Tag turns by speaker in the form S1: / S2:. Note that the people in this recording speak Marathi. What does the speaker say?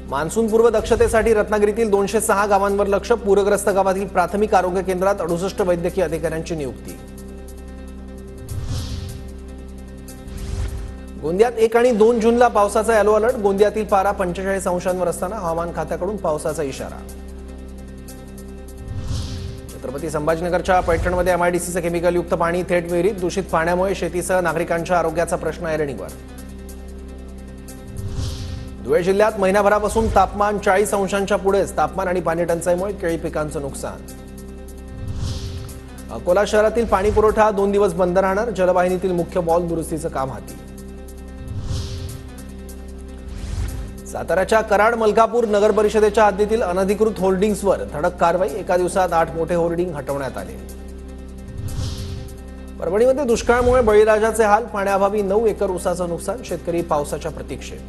S1: मान्सूनपूर्व दक्षतेसाठी रत्नागिरीतील 206 गावांवर लक्ष. पूरग्रस्त गावातील प्राथमिक आरोग्य केंद्रात 68 वैद्यकीय अधिकाऱ्यांची नियुक्ती. गोंदियात 1 आणि 2 जूनला पावसाचा येलो अलर्ट. गोंदियातील पारा 45 अंशांवर असताना हवामान खात्याकडून पावसाचा इशारा. छत्रपती संभाजीनगरच्या पैठणमध्ये एमआयडीसीचं केमिकलयुक्त पाणी थेट विहिरीत. दूषित पाण्यामुळे शेतीसह नागरिकांच्या आरोग्याचा प्रश्न ऐरणीवर. धुळे जिल्ह्यात महिनाभरापासून तापमान 40 अंशांच्या पुढेच. तापमान आणि पाणी टंचाईमुळे केळी पिकांचं नुकसान. अकोला शहरातील पाणी पुरवठा 2 दिवस बंद राहणार. जलवाहिनीतील मुख्य बॉल दुरुस्तीचं काम हाती. साताऱ्याच्या कराड मलकापूर नगर परिषदेच्या हद्दीतील अनधिकृत होर्डिंग्सवर धडक कारवाई. एका दिवसात 8 मोठे होर्डिंग हटवण्यात आले. परभणीमध्ये दुष्काळामुळे बळीराजाचे हाल. पाण्याअभावी 9 एकर ऊसाचं नुकसान. शेतकरी पावसाच्या प्रतीक्षेत.